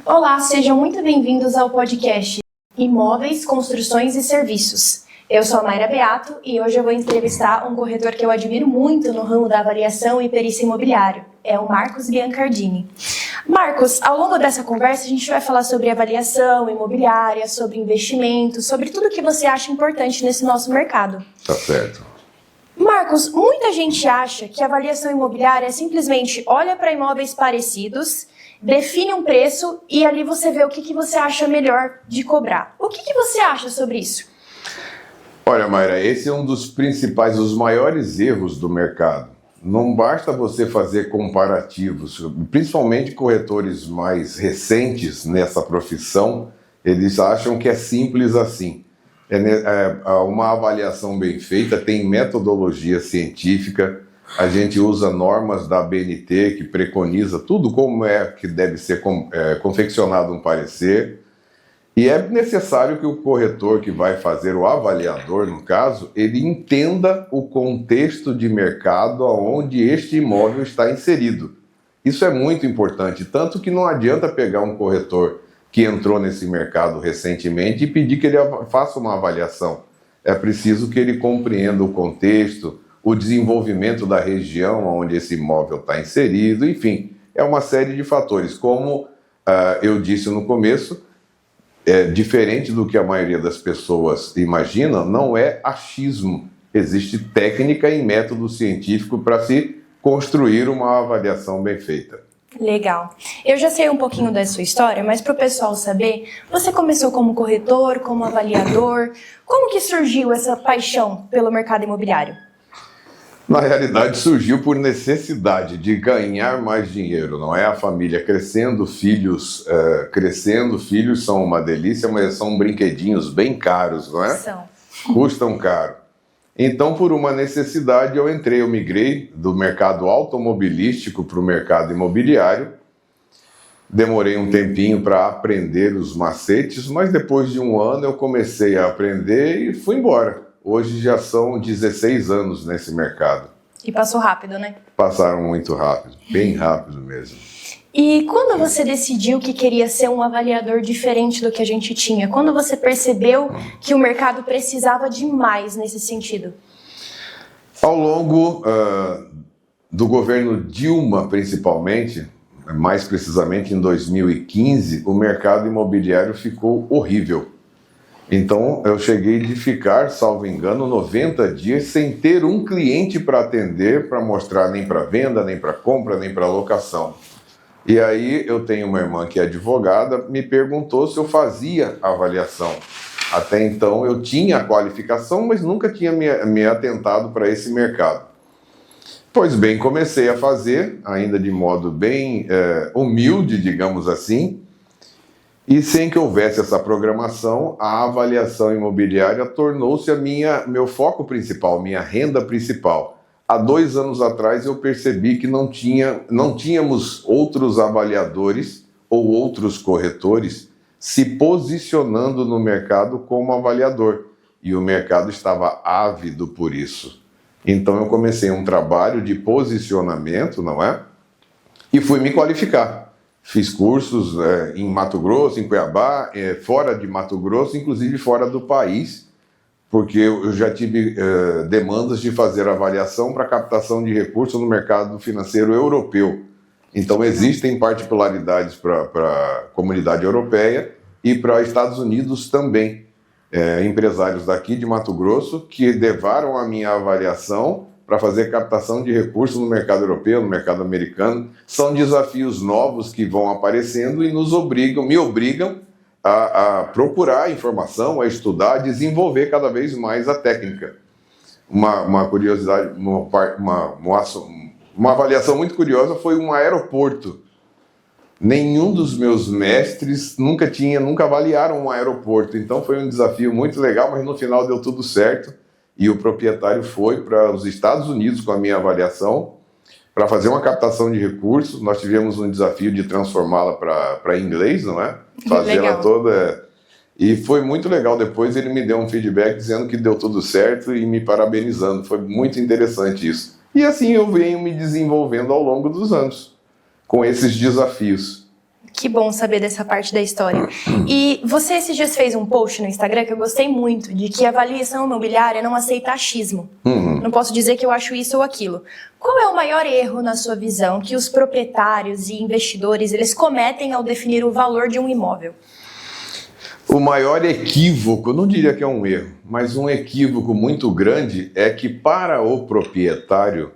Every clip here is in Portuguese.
Olá, sejam muito bem-vindos ao podcast Imóveis, Construções e Serviços. Eu sou a Mayra Beato e hoje eu vou entrevistar um corretor que eu admiro muito no ramo da avaliação e perícia imobiliário. É o Marcos Biancardini. Marcos, ao longo dessa conversa a gente vai falar sobre avaliação imobiliária, sobre investimento, sobre tudo que você acha importante nesse nosso mercado. Tá certo. Marcos, muita gente acha que a avaliação imobiliária é simplesmente olha para imóveis parecidos, define um preço e ali você vê o que você acha melhor de cobrar. O que você acha sobre isso? Olha, Mayra, esse é um dos principais, dos maiores erros do mercado. Não basta você fazer comparativos, principalmente corretores mais recentes nessa profissão, eles acham que é simples assim. Uma avaliação bem feita tem metodologia científica, a gente usa normas da ABNT que preconiza tudo como é que deve ser confeccionado um parecer. E é necessário que o corretor que vai fazer, o avaliador no caso, ele entenda o contexto de mercado onde este imóvel está inserido. Isso é muito importante, tanto que não adianta pegar um corretor que entrou nesse mercado recentemente e pedir que ele faça uma avaliação. É preciso que ele compreenda o contexto, o desenvolvimento da região onde esse imóvel está inserido, enfim, é uma série de fatores. Como eu disse no começo, diferente do que a maioria das pessoas imagina, não é achismo. Existe técnica e método científico para se construir uma avaliação bem feita. Legal. Eu já sei um pouquinho da sua história, mas para o pessoal saber, você começou como corretor, como avaliador. Como que surgiu essa paixão pelo mercado imobiliário? Na realidade, surgiu por necessidade de ganhar mais dinheiro, não é? A família crescendo, filhos são uma delícia, mas são brinquedinhos bem caros, não é? São. Custam caro. Então, por uma necessidade, eu migrei do mercado automobilístico para o mercado imobiliário. Demorei um tempinho para aprender os macetes, mas depois de um ano eu comecei a aprender e fui embora. Hoje já são 16 anos nesse mercado. E passou rápido, né? Passaram muito rápido, bem rápido mesmo. E quando você decidiu que queria ser um avaliador diferente do que a gente tinha? Quando você percebeu que o mercado precisava de mais nesse sentido? Ao longo do governo Dilma, principalmente, mais precisamente em 2015, o mercado imobiliário ficou horrível. Então, eu cheguei de ficar, salvo engano, 90 dias sem ter um cliente para atender, para mostrar nem para venda, nem para compra, nem para locação. E aí, eu tenho uma irmã que é advogada, me perguntou se eu fazia avaliação. Até então, eu tinha a qualificação, mas nunca tinha me atentado para esse mercado. Pois bem, comecei a fazer, ainda de modo bem humilde, digamos assim, e sem que houvesse essa programação, a avaliação imobiliária tornou-se meu foco principal, minha renda principal. Há 2 anos atrás eu percebi que não tínhamos outros avaliadores ou outros corretores se posicionando no mercado como avaliador. E o mercado estava ávido por isso. Então eu comecei um trabalho de posicionamento, não é? E fui me qualificar. Fiz cursos em Mato Grosso, em Cuiabá, fora de Mato Grosso, inclusive fora do país, porque eu já tive demandas de fazer avaliação para captação de recursos no mercado financeiro europeu. Então existem particularidades para a comunidade europeia e para Estados Unidos também. Empresários daqui de Mato Grosso que levaram a minha avaliação para fazer captação de recursos no mercado europeu, no mercado americano. São desafios novos que vão aparecendo e me obrigam a procurar informação, a estudar, a desenvolver cada vez mais a técnica. Uma curiosidade, uma avaliação muito curiosa foi um aeroporto. Nenhum dos meus mestres nunca avaliaram um aeroporto, então foi um desafio muito legal, mas no final deu tudo certo. E o proprietário foi para os Estados Unidos com a minha avaliação para fazer uma captação de recursos. Nós tivemos um desafio de transformá-la para inglês, não é? Fazê-la toda. E foi muito legal. Depois ele me deu um feedback dizendo que deu tudo certo e me parabenizando. Foi muito interessante isso. E assim eu venho me desenvolvendo ao longo dos anos, com esses desafios. Que bom saber dessa parte da história. E você esses dias fez um post no Instagram que eu gostei muito, de que a avaliação imobiliária não aceita achismo. Não posso dizer que eu acho isso ou aquilo. Qual é o maior erro, na sua visão, que os proprietários e investidores eles cometem ao definir o valor de um imóvel? O maior equívoco, não diria que é um erro, mas um equívoco muito grande é que para o proprietário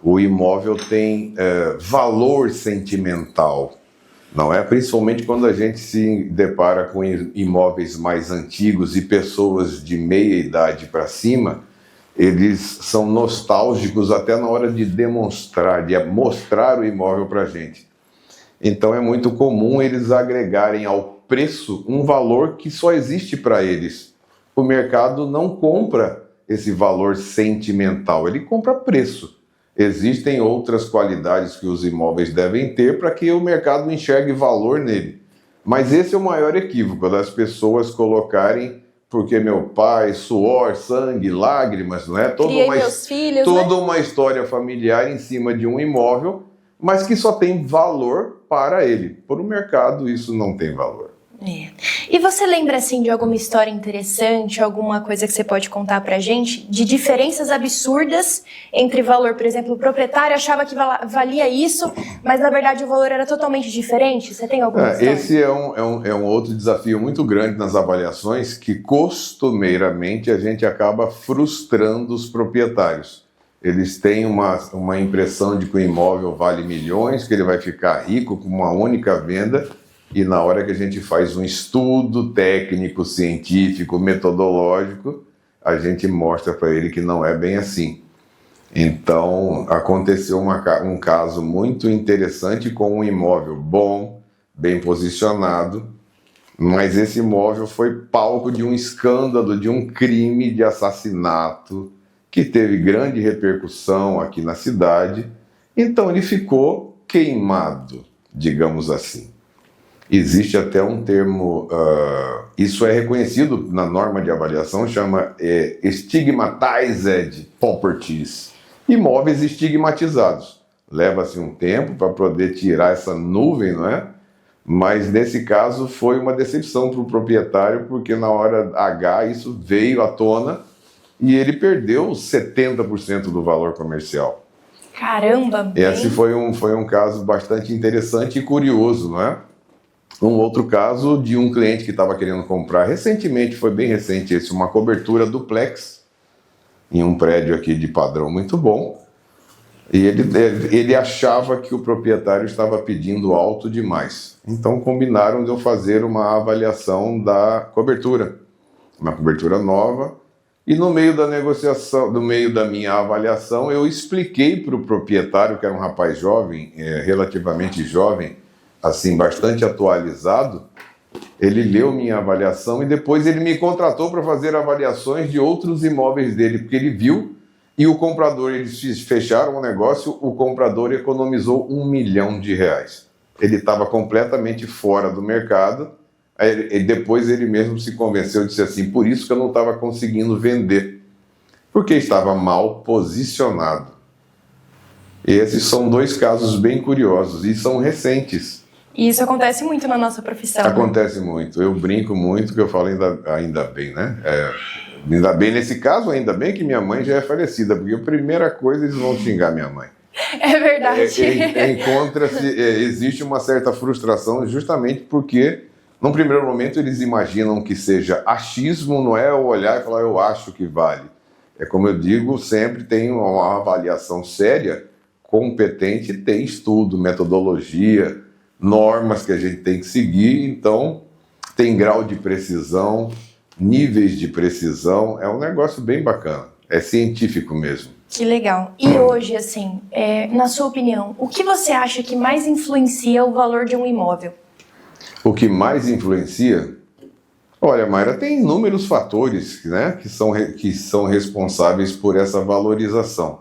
o imóvel tem valor sentimental. Não é? Principalmente quando a gente se depara com imóveis mais antigos e pessoas de meia idade para cima, eles são nostálgicos até na hora de demonstrar, de mostrar o imóvel para a gente. Então é muito comum eles agregarem ao preço um valor que só existe para eles. O mercado não compra esse valor sentimental, ele compra preço. Existem outras qualidades que os imóveis devem ter para que o mercado enxergue valor nele. Mas esse é o maior equívoco das pessoas colocarem, porque meu pai, suor, sangue, lágrimas, não é? Meus filhos, toda uma história familiar em cima de um imóvel, mas que só tem valor para ele. Para o mercado isso não tem valor. E você lembra, assim, de alguma história interessante, alguma coisa que você pode contar pra gente, de diferenças absurdas entre valor, por exemplo, o proprietário achava que valia isso, mas na verdade o valor era totalmente diferente? Você tem alguma história? Esse é um outro desafio muito grande nas avaliações, que costumeiramente a gente acaba frustrando os proprietários. Eles têm uma impressão de que o imóvel vale milhões, que ele vai ficar rico com uma única venda, e na hora que a gente faz um estudo técnico, científico, metodológico, a gente mostra para ele que não é bem assim. Então, aconteceu um caso muito interessante com um imóvel bom, bem posicionado, mas esse imóvel foi palco de um escândalo, de um crime de assassinato, que teve grande repercussão aqui na cidade. Então, ele ficou queimado, digamos assim. Existe até um termo, isso é reconhecido na norma de avaliação, chama stigmatized properties, imóveis estigmatizados. Leva-se um tempo para poder tirar essa nuvem, não é? Mas nesse caso foi uma decepção para o proprietário, porque na hora H isso veio à tona e ele perdeu 70% do valor comercial. Caramba! Esse foi um caso bastante interessante e curioso, não é? Um outro caso de um cliente que estava querendo comprar recentemente, foi bem recente esse, uma cobertura duplex em um prédio aqui de padrão muito bom. E ele achava que o proprietário estava pedindo alto demais. Então combinaram de eu fazer uma avaliação da cobertura, uma cobertura nova. E no meio da negociação, no meio da minha avaliação, eu expliquei para o proprietário, que era um rapaz jovem, relativamente jovem, assim, bastante atualizado. Ele leu minha avaliação e depois ele me contratou para fazer avaliações de outros imóveis dele, porque ele viu e o comprador, eles fecharam o negócio, o comprador economizou R$1 milhão. Ele estava completamente fora do mercado, aí, depois ele mesmo se convenceu e disse assim, por isso que eu não estava conseguindo vender, porque estava mal posicionado. Esses são dois casos bem curiosos e são recentes. E isso acontece muito na nossa profissão. Acontece muito. Eu brinco muito, que eu falo ainda bem, né? Ainda bem nesse caso, ainda bem que minha mãe já é falecida, porque a primeira coisa eles vão xingar minha mãe. É verdade. Existe uma certa frustração justamente porque, num primeiro momento, eles imaginam que seja achismo, não é? Ou olhar e falar, eu acho que vale. É como eu digo, sempre tem uma avaliação séria, competente, tem estudo, metodologia, normas que a gente tem que seguir, então tem grau de precisão, níveis de precisão, é um negócio bem bacana, é científico mesmo. Que legal. E hoje, assim, na sua opinião, o que você acha que mais influencia o valor de um imóvel? O que mais influencia? Olha, Mayra, tem inúmeros fatores, né, que são responsáveis por essa valorização.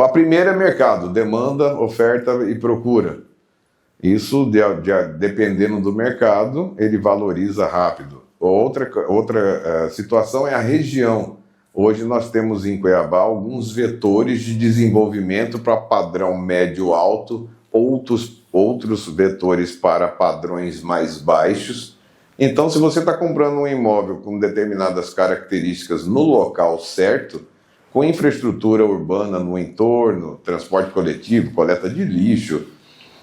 A primeira é mercado, demanda, oferta e procura. Isso, dependendo do mercado, ele valoriza rápido. Outra situação é a região. Hoje nós temos em Cuiabá alguns vetores de desenvolvimento para padrão médio-alto, outros vetores para padrões mais baixos. Então, se você está comprando um imóvel com determinadas características no local certo, com infraestrutura urbana no entorno, transporte coletivo, coleta de lixo,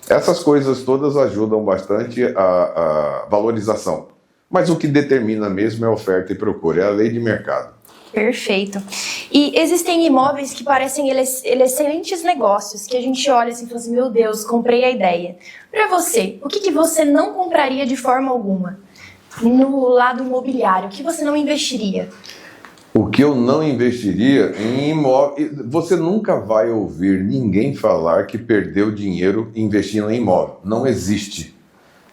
essas coisas todas ajudam bastante a valorização. Mas o que determina mesmo é a oferta e procura, é a lei de mercado. Perfeito. E existem imóveis que parecem excelentes negócios, que a gente olha assim e fala assim, meu Deus, comprei a ideia. Para você, o que você não compraria de forma alguma? No lado imobiliário, o que você não investiria? O que eu não investiria em imóvel... Você nunca vai ouvir ninguém falar que perdeu dinheiro investindo em imóvel. Não existe.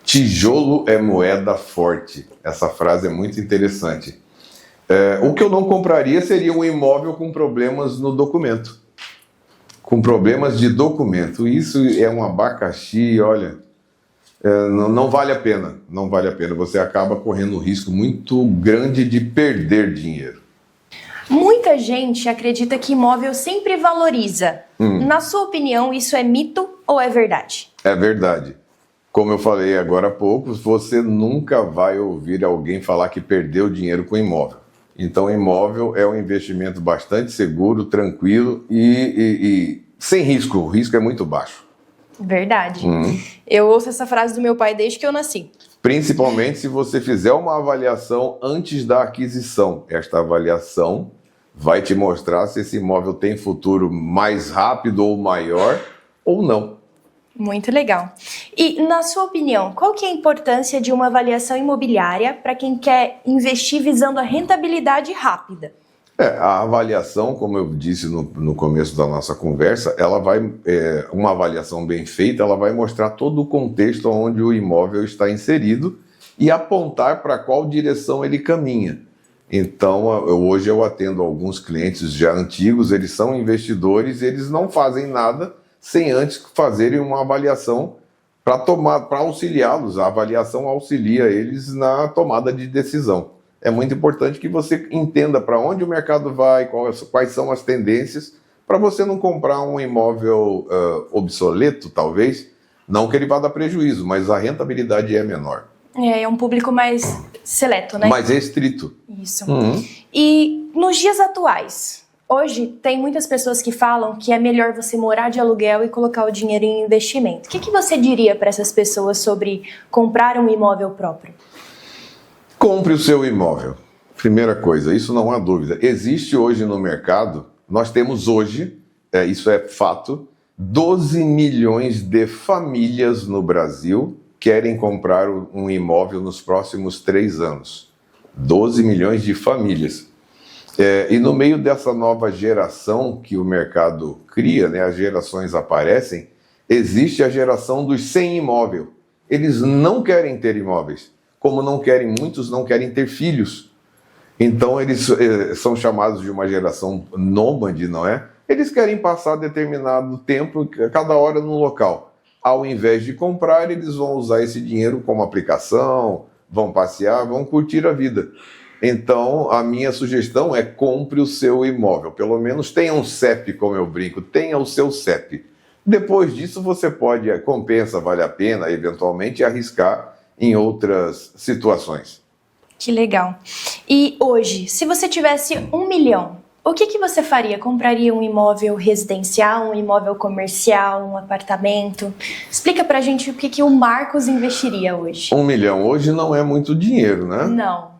Tijolo é moeda forte. Essa frase é muito interessante. O que eu não compraria seria um imóvel com problemas no documento. Com problemas de documento. Isso é um abacaxi, olha... não vale a pena. Não vale a pena. Você acaba correndo um risco muito grande de perder dinheiro. Muita gente acredita que imóvel sempre valoriza. Na sua opinião, isso é mito ou é verdade? É verdade. Como eu falei agora há pouco, você nunca vai ouvir alguém falar que perdeu dinheiro com imóvel. Então, imóvel é um investimento bastante seguro, tranquilo e sem risco. O risco é muito baixo. Verdade. Eu ouço essa frase do meu pai desde que eu nasci. Principalmente se você fizer uma avaliação antes da aquisição. Esta avaliação vai te mostrar se esse imóvel tem futuro mais rápido ou maior ou não. Muito legal. E, na sua opinião, qual que é a importância de uma avaliação imobiliária para quem quer investir visando a rentabilidade rápida? A avaliação, como eu disse no começo da nossa conversa, ela vai, uma avaliação bem feita, ela vai mostrar todo o contexto onde o imóvel está inserido e apontar para qual direção ele caminha. Então, hoje eu atendo alguns clientes já antigos, eles são investidores, eles não fazem nada sem antes fazerem uma avaliação para auxiliá-los. A avaliação auxilia eles na tomada de decisão. É muito importante que você entenda para onde o mercado vai, quais são as tendências, para você não comprar um imóvel obsoleto, talvez. Não que ele vá dar prejuízo, mas a rentabilidade é menor. É um público mais seleto, né? Mais restrito. Isso. E nos dias atuais, hoje tem muitas pessoas que falam que é melhor você morar de aluguel e colocar o dinheiro em investimento. O que você diria para essas pessoas sobre comprar um imóvel próprio? Compre o seu imóvel. Primeira coisa, isso não há dúvida. Existe hoje no mercado, nós temos hoje, isso é fato, 12 milhões de famílias no Brasil querem comprar um imóvel nos próximos 3 anos. 12 milhões de famílias. E no meio dessa nova geração que o mercado cria, né, as gerações aparecem, existe a geração dos sem imóvel. Eles não querem ter imóveis. Como muitos não querem ter filhos. Então eles são chamados de uma geração nômade, não é? Eles querem passar determinado tempo, cada hora num local. Ao invés de comprar, eles vão usar esse dinheiro como aplicação, vão passear, vão curtir a vida. Então a minha sugestão é compre o seu imóvel. Pelo menos tenha um CEP, como eu brinco, tenha o seu CEP. Depois disso você pode, compensa, vale a pena, eventualmente, arriscar em outras situações. Que legal. E hoje, se você tivesse 1 milhão, o que você faria? Compraria um imóvel residencial, um imóvel comercial, um apartamento? Explica pra gente o que o Marcos investiria hoje. 1 milhão hoje não é muito dinheiro, né? Não.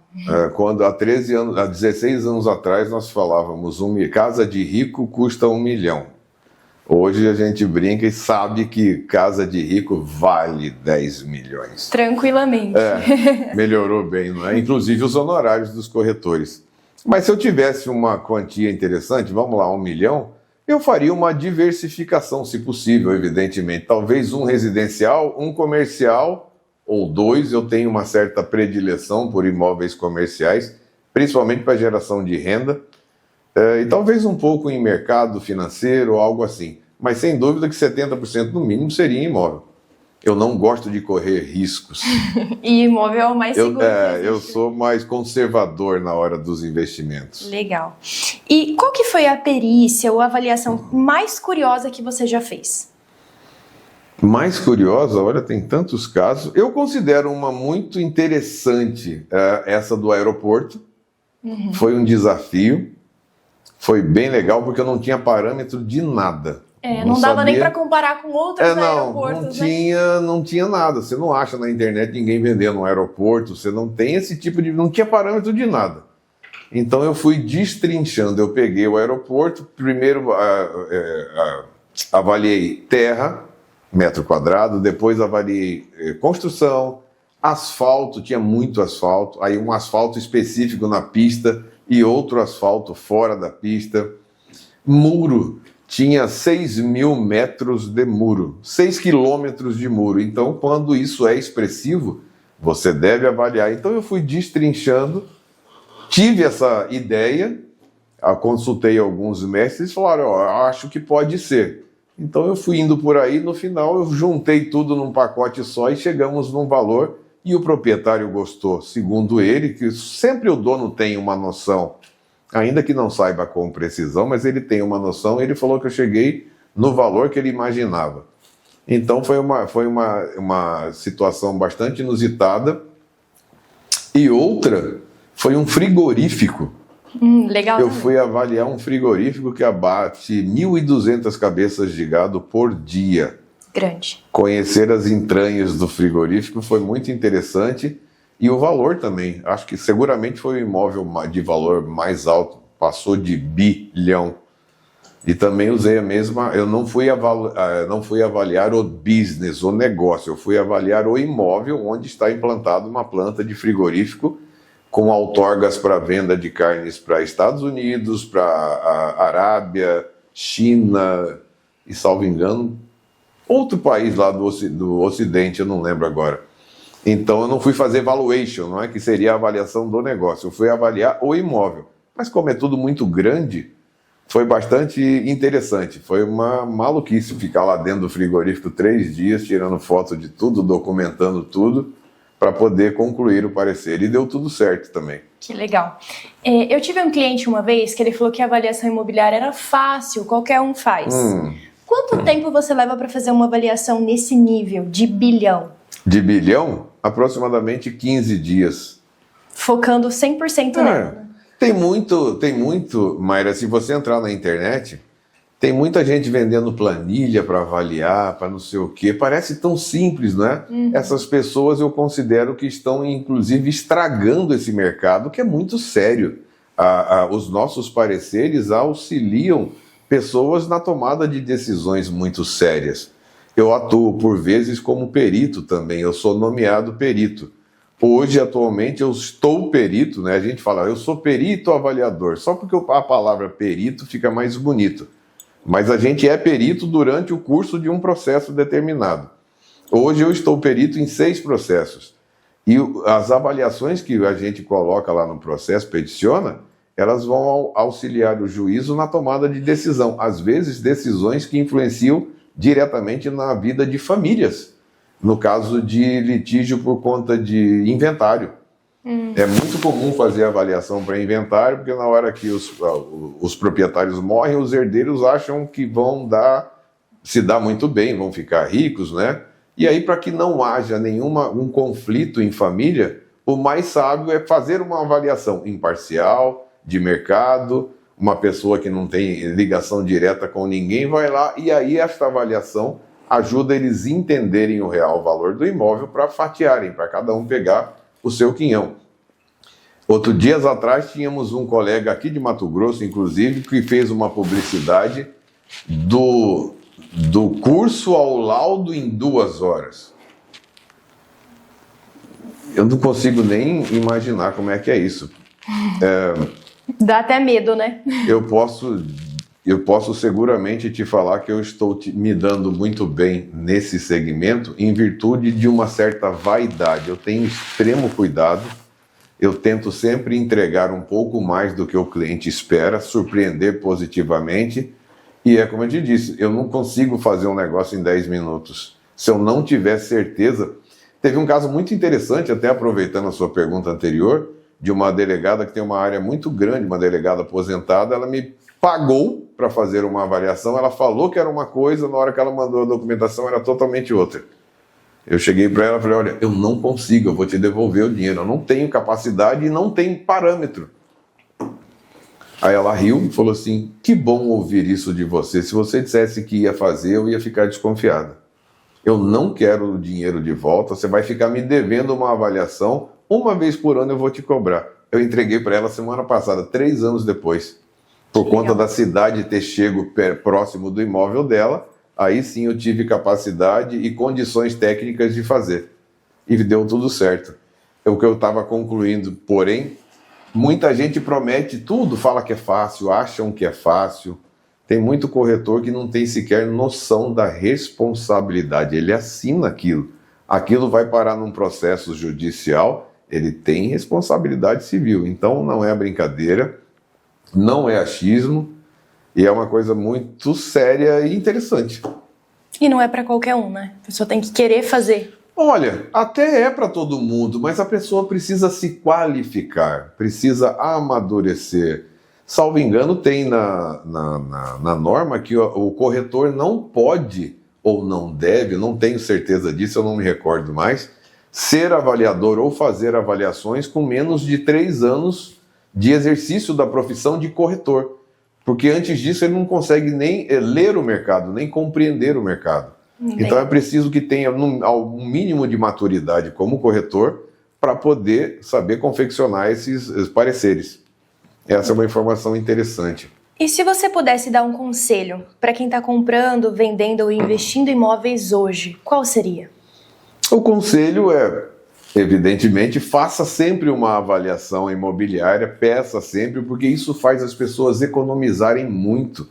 Quando há 16 anos atrás nós falávamos, casa de rico custa 1 milhão. Hoje a gente brinca e sabe que casa de rico vale 10 milhões. Tranquilamente. Melhorou bem, não é? Inclusive os honorários dos corretores. Mas se eu tivesse uma quantia interessante, vamos lá, 1 milhão, eu faria uma diversificação, se possível, evidentemente. Talvez um residencial, um comercial ou 2. Eu tenho uma certa predileção por imóveis comerciais, principalmente para geração de renda. E talvez um pouco em mercado financeiro, algo assim. Mas sem dúvida que 70% no mínimo seria imóvel. Eu não gosto de correr riscos. E imóvel é o mais seguro. Eu sou mais conservador na hora dos investimentos. Legal. E qual que foi a perícia ou a avaliação mais curiosa que você já fez? Mais curiosa, olha, tem tantos casos. Eu considero uma muito interessante essa do aeroporto. Foi um desafio. Foi bem legal porque eu não tinha parâmetro de nada. Não dava nem para comparar com outros aeroportos, não tinha nada. Você não acha na internet ninguém vendendo um aeroporto, você não tem esse tipo de... Não tinha parâmetro de nada. Então eu fui destrinchando, eu peguei o aeroporto, primeiro avaliei terra, metro quadrado, depois avaliei construção, asfalto, tinha muito asfalto, aí um asfalto específico na pista e outro asfalto fora da pista, muro, tinha 6.000 metros de muro, 6 quilômetros de muro. Então, quando isso é expressivo, você deve avaliar. Então, eu fui destrinchando, tive essa ideia, consultei alguns mestres e falaram, acho que pode ser. Então, eu fui indo por aí, no final eu juntei tudo num pacote só e chegamos num valor e o proprietário gostou. Segundo ele, que sempre o dono tem uma noção, ainda que não saiba com precisão, mas ele tem uma noção, ele falou que eu cheguei no valor que ele imaginava. Então foi uma situação bastante inusitada. E outra foi um frigorífico. Legal. Eu fui avaliar um frigorífico que abate 1.200 cabeças de gado por dia. Grande. Conhecer as entranhas do frigorífico foi muito interessante. E o valor também, acho que seguramente foi o imóvel de valor mais alto, passou de bilhão. E também usei a mesma, eu não fui avaliar o business, o negócio, eu fui avaliar o imóvel onde está implantado uma planta de frigorífico com outorgas para venda de carnes para Estados Unidos, para Arábia, China e, salvo engano, outro país lá do Ocidente, eu não lembro agora. Então eu não fui fazer valuation, não é que seria a avaliação do negócio, eu fui avaliar o imóvel. Mas como é tudo muito grande, foi bastante interessante. Foi uma maluquice ficar lá dentro do frigorífico 3 dias, tirando foto de tudo, documentando tudo, para poder concluir o parecer. E deu tudo certo também. Que legal. Eu tive um cliente uma vez que ele falou que a avaliação imobiliária era fácil, qualquer um faz. Quanto tempo você leva para fazer uma avaliação nesse nível de bilhão? De bilhão? Aproximadamente 15 dias. Focando 100% nela. Tem muito, Mayra, se você entrar na internet, tem muita gente vendendo planilha para avaliar, para não sei o quê. Parece tão simples, não é? Essas pessoas eu considero que estão, inclusive, estragando esse mercado, que é muito sério. Os nossos pareceres auxiliam pessoas na tomada de decisões muito sérias. Eu atuo, por vezes, como perito também. Eu sou nomeado perito. Hoje, atualmente, eu estou perito, né? A gente fala, eu sou perito avaliador, só porque a palavra perito fica mais bonito. Mas a gente é perito durante o curso de um processo determinado. Hoje eu estou perito em 6 processos. E as avaliações que a gente coloca lá no processo, peticiona, elas vão auxiliar o juízo na tomada de decisão. Às vezes, decisões que influenciam diretamente na vida de famílias. No caso de litígio por conta de inventário. É muito comum fazer avaliação para inventário, porque na hora que os proprietários morrem, os herdeiros acham que vão se dar muito bem, vão ficar ricos, né? E aí, para que não haja um conflito em família, o mais sábio é fazer uma avaliação imparcial, de mercado, uma pessoa que não tem ligação direta com ninguém vai lá, e aí esta avaliação ajuda eles a entenderem o real valor do imóvel para fatiarem, para cada um pegar o seu quinhão. Dias atrás, tínhamos um colega aqui de Mato Grosso, inclusive, que fez uma publicidade do curso ao laudo em 2 horas. Eu não consigo nem imaginar como é que é isso. Dá até medo, né? Eu posso seguramente te falar que eu estou me dando muito bem nesse segmento em virtude de uma certa vaidade. Eu tenho extremo cuidado, eu tento sempre entregar um pouco mais do que o cliente espera, surpreender positivamente. E é como eu te disse, eu não consigo fazer um negócio em 10 minutos. se eu não tiver certeza. Teve um caso muito interessante, até aproveitando a sua pergunta anterior, de uma delegada que tem uma área muito grande, uma delegada aposentada. Ela me pagou para fazer uma avaliação, ela falou que era uma coisa, na hora que ela mandou a documentação era totalmente outra. Eu cheguei para ela e falei, olha, eu não consigo, eu vou te devolver o dinheiro, eu não tenho capacidade e não tenho parâmetro. Aí ela riu e falou assim, que bom ouvir isso de você, se você dissesse que ia fazer, eu ia ficar desconfiada. Eu não quero o dinheiro de volta, você vai ficar me devendo uma avaliação, uma vez por ano eu vou te cobrar. Eu entreguei para ela semana passada, 3 anos depois. Por conta da cidade ter chego próximo do imóvel dela, aí sim eu tive capacidade e condições técnicas de fazer. E deu tudo certo. É o que eu estava concluindo, porém, muita gente promete tudo, fala que é fácil, acham que é fácil. Tem muito corretor que não tem sequer noção da responsabilidade. Ele assina aquilo. Aquilo vai parar num processo judicial, ele tem responsabilidade civil. Então não é brincadeira, não é achismo, e é uma coisa muito séria e interessante. E não é para qualquer um, né? A pessoa tem que querer fazer. Olha, até é para todo mundo, mas a pessoa precisa se qualificar, precisa amadurecer. Salvo engano, tem na norma que o corretor não pode ou não deve, não tenho certeza disso, eu não me recordo mais, ser avaliador ou fazer avaliações com menos de 3 anos de exercício da profissão de corretor. Porque antes disso ele não consegue nem ler o mercado, nem compreender o mercado. Então é preciso que tenha um mínimo de maturidade como corretor para poder saber confeccionar esses pareceres. Essa é uma informação interessante. E se você pudesse dar um conselho para quem está comprando, vendendo ou investindo em imóveis hoje, qual seria? O conselho é, evidentemente, faça sempre uma avaliação imobiliária, peça sempre, porque isso faz as pessoas economizarem muito,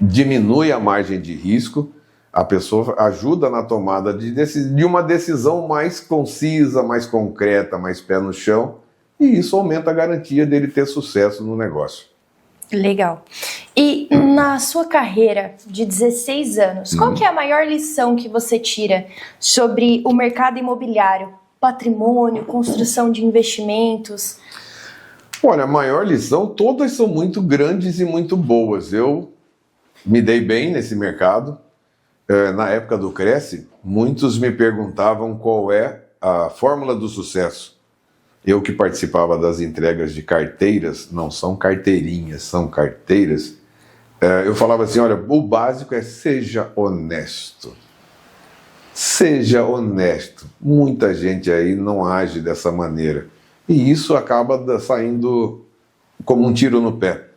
diminui a margem de risco, a pessoa ajuda na tomada de uma decisão mais concisa, mais concreta, mais pé no chão, e isso aumenta a garantia dele ter sucesso no negócio. Legal. E na sua carreira de 16 anos, qual que é a maior lição que você tira sobre o mercado imobiliário? Patrimônio, construção de investimentos? Olha, a maior lição, todas são muito grandes e muito boas. Eu me dei bem nesse mercado. Na época do Cresce, muitos me perguntavam qual é a fórmula do sucesso. Eu que participava das entregas de carteiras, não são carteirinhas, são carteiras, eu falava assim, olha, o básico é seja honesto. Seja honesto. Muita gente aí não age dessa maneira. E isso acaba saindo como um tiro no pé.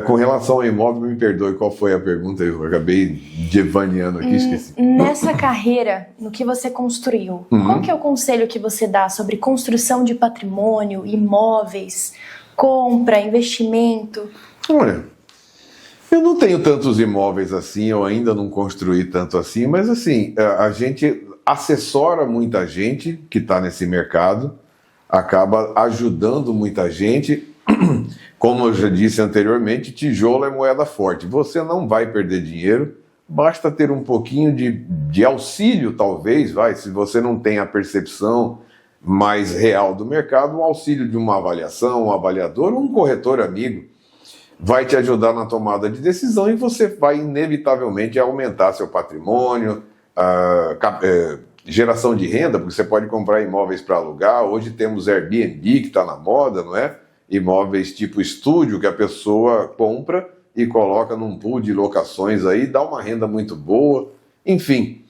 Com relação ao imóvel, me perdoe, qual foi a pergunta? Eu acabei devaneando aqui, esqueci. Nessa carreira, no que você construiu, qual que é o conselho que você dá sobre construção de patrimônio, imóveis, compra, investimento? Olha, eu não tenho tantos imóveis assim, eu ainda não construí tanto assim, mas assim, a gente assessora muita gente que está nesse mercado, acaba ajudando muita gente. Como eu já disse anteriormente, tijolo é moeda forte. Você não vai perder dinheiro, basta ter um pouquinho de auxílio, talvez, se você não tem a percepção mais real do mercado, um auxílio de uma avaliação, um avaliador, um corretor amigo, vai te ajudar na tomada de decisão e você vai inevitavelmente aumentar seu patrimônio, geração de renda, porque você pode comprar imóveis para alugar. Hoje temos Airbnb, que está na moda, não é? Imóveis tipo estúdio, que a pessoa compra e coloca num pool de locações aí, dá uma renda muito boa. Enfim,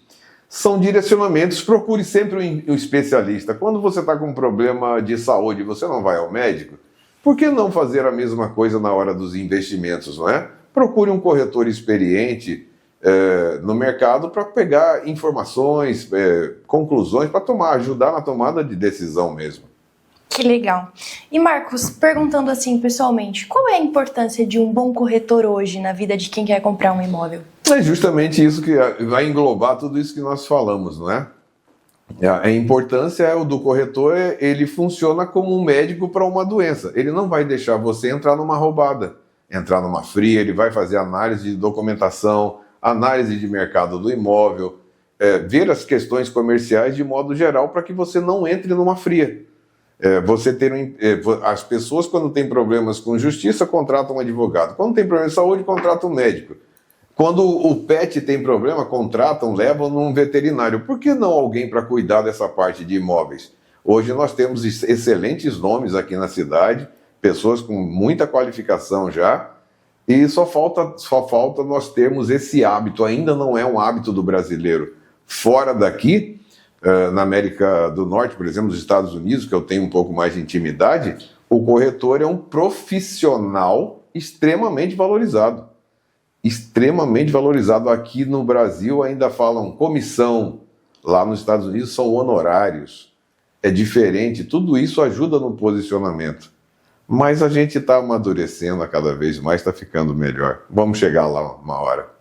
são direcionamentos. Procure sempre um especialista. Quando você está com um problema de saúde e você não vai ao médico, por que não fazer a mesma coisa na hora dos investimentos, não é? Procure um corretor experiente no mercado para pegar informações, conclusões, para ajudar na tomada de decisão mesmo. Que legal. E Marcos, perguntando assim pessoalmente, qual é a importância de um bom corretor hoje na vida de quem quer comprar um imóvel? É justamente isso que vai englobar tudo isso que nós falamos, não é? A importância do corretor, ele funciona como um médico para uma doença. Ele não vai deixar você entrar numa roubada, entrar numa fria, ele vai fazer análise de documentação, análise de mercado do imóvel, ver as questões comerciais de modo geral para que você não entre numa fria. As pessoas, quando têm problemas com justiça, contratam um advogado. Quando tem problema de saúde, contratam um médico. Quando o pet tem problema, levam num veterinário. Por que não alguém para cuidar dessa parte de imóveis? Hoje nós temos excelentes nomes aqui na cidade, pessoas com muita qualificação já, e só falta nós termos esse hábito. Ainda não é um hábito do brasileiro. Fora daqui, na América do Norte, por exemplo, nos Estados Unidos, que eu tenho um pouco mais de intimidade, o corretor é um profissional extremamente valorizado. Extremamente valorizado. Aqui no Brasil ainda falam comissão, lá nos Estados Unidos são honorários. É diferente, tudo isso ajuda no posicionamento. Mas a gente está amadurecendo a cada vez mais, está ficando melhor. Vamos chegar lá uma hora.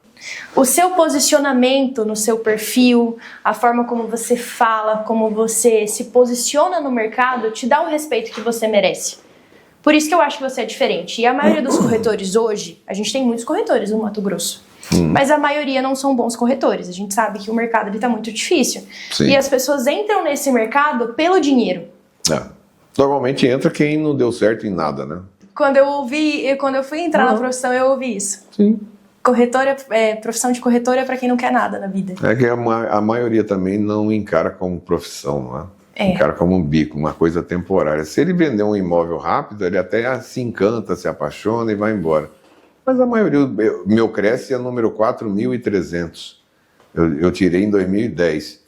O seu posicionamento no seu perfil, a forma como você fala, como você se posiciona no mercado, te dá o respeito que você merece. Por isso que eu acho que você é diferente. E a maioria dos corretores hoje, a gente tem muitos corretores no Mato Grosso, mas a maioria não são bons corretores. A gente sabe que o mercado está muito difícil. Sim. E as pessoas entram nesse mercado pelo dinheiro. Normalmente entra quem não deu certo em nada, né? Quando eu fui entrar na profissão, eu ouvi isso. Sim. Profissão de corretor é para quem não quer nada na vida. É que a maioria também não encara como profissão, não é? Encara como um bico, uma coisa temporária. Se ele vender um imóvel rápido, ele até se encanta, se apaixona e vai embora. Mas a maioria, o meu Cresce é número 4.300. Eu tirei em 2010.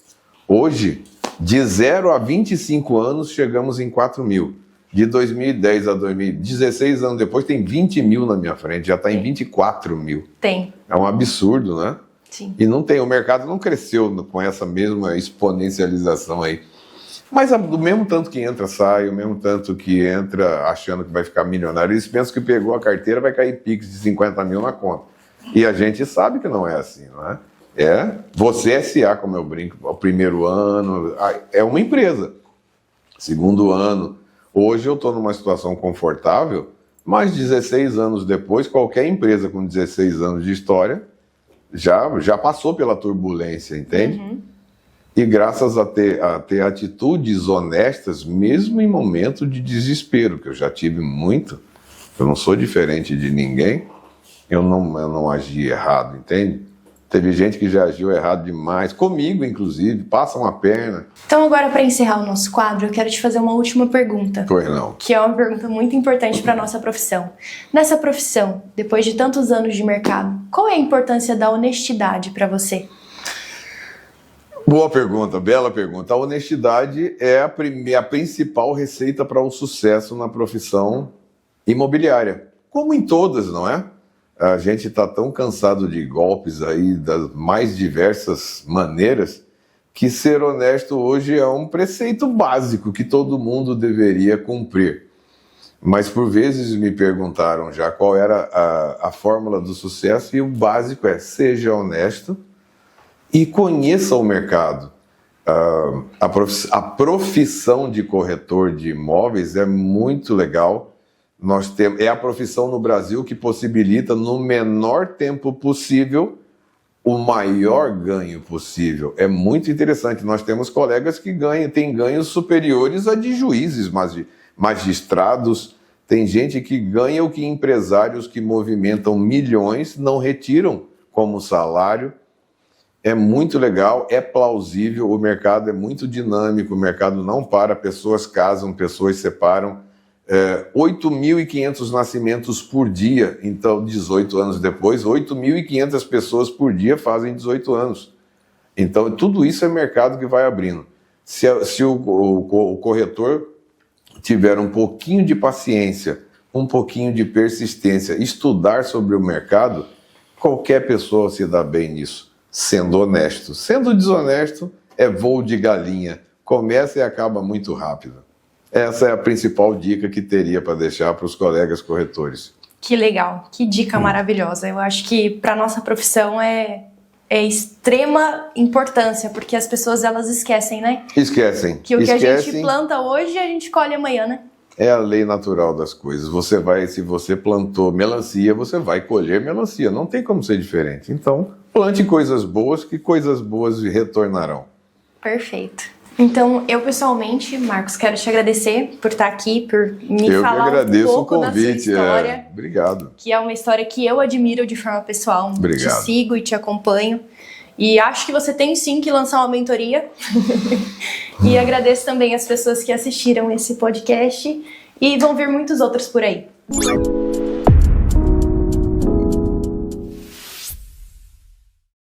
Hoje, de 0 a 25 anos, chegamos em 4.000. De 2010 a 2016 anos depois, tem 20 mil na minha frente, já está em 24 mil. Tem. É um absurdo, né? Sim. E não tem, o mercado não cresceu com essa mesma exponencialização aí. Mas do mesmo tanto que entra, sai, o mesmo tanto que entra achando que vai ficar milionário, eles pensam que pegou a carteira, vai cair Pix de 50 mil na conta. E a gente sabe que não é assim, não é? Você S.A., como eu brinco, o primeiro ano, é uma empresa. Segundo ano, hoje eu estou numa situação confortável, mas 16 anos depois, qualquer empresa com 16 anos de história já passou pela turbulência, entende? Uhum. E graças a ter atitudes honestas, mesmo em momento de desespero, que eu já tive muito, eu não sou diferente de ninguém, eu não agi errado, entende? Teve gente que já agiu errado demais, comigo inclusive, passa uma perna. Então agora, para encerrar o nosso quadro, eu quero te fazer uma última pergunta. Pois não. Que é uma pergunta muito importante para a nossa profissão. Nessa profissão, depois de tantos anos de mercado, qual é a importância da honestidade para você? Boa pergunta, bela pergunta. A honestidade é a principal receita para o sucesso na profissão imobiliária. Como em todas, não é? A gente está tão cansado de golpes aí das mais diversas maneiras que ser honesto hoje é um preceito básico que todo mundo deveria cumprir. Mas por vezes me perguntaram já qual era a fórmula do sucesso e o básico é: seja honesto e conheça o mercado. A profissão de corretor de imóveis é muito legal. É a profissão no Brasil que possibilita, no menor tempo possível, o maior ganho possível. É muito interessante. Nós temos colegas que têm ganhos superiores a de juízes, magistrados. Tem gente que ganha o que empresários que movimentam milhões não retiram como salário. É muito legal, é plausível, o mercado é muito dinâmico, o mercado não para, pessoas casam, pessoas separam. 8.500 nascimentos por dia, então 18 anos depois, 8.500 pessoas por dia fazem 18 anos. Então tudo isso é mercado que vai abrindo. Se o corretor tiver um pouquinho de paciência, um pouquinho de persistência, estudar sobre o mercado, qualquer pessoa se dá bem nisso, sendo honesto. Sendo desonesto é voo de galinha, começa e acaba muito rápido. Essa é a principal dica que teria para deixar para os colegas corretores. Que legal, que dica maravilhosa. Eu acho que para a nossa profissão é extrema importância, porque as pessoas elas esquecem, né? Esquecem. Que o que a gente planta hoje, a gente colhe amanhã, né? É a lei natural das coisas. Se você plantou melancia, você vai colher melancia. Não tem como ser diferente. Então, plante coisas boas, que coisas boas retornarão. Perfeito. Então, eu pessoalmente, Marcos, quero te agradecer por estar aqui, por me falar um pouco da sua história. Obrigado. Que é uma história que eu admiro de forma pessoal. Obrigado. Te sigo e te acompanho. E acho que você tem sim que lançar uma mentoria. E agradeço também as pessoas que assistiram esse podcast. E vão vir muitos outros por aí.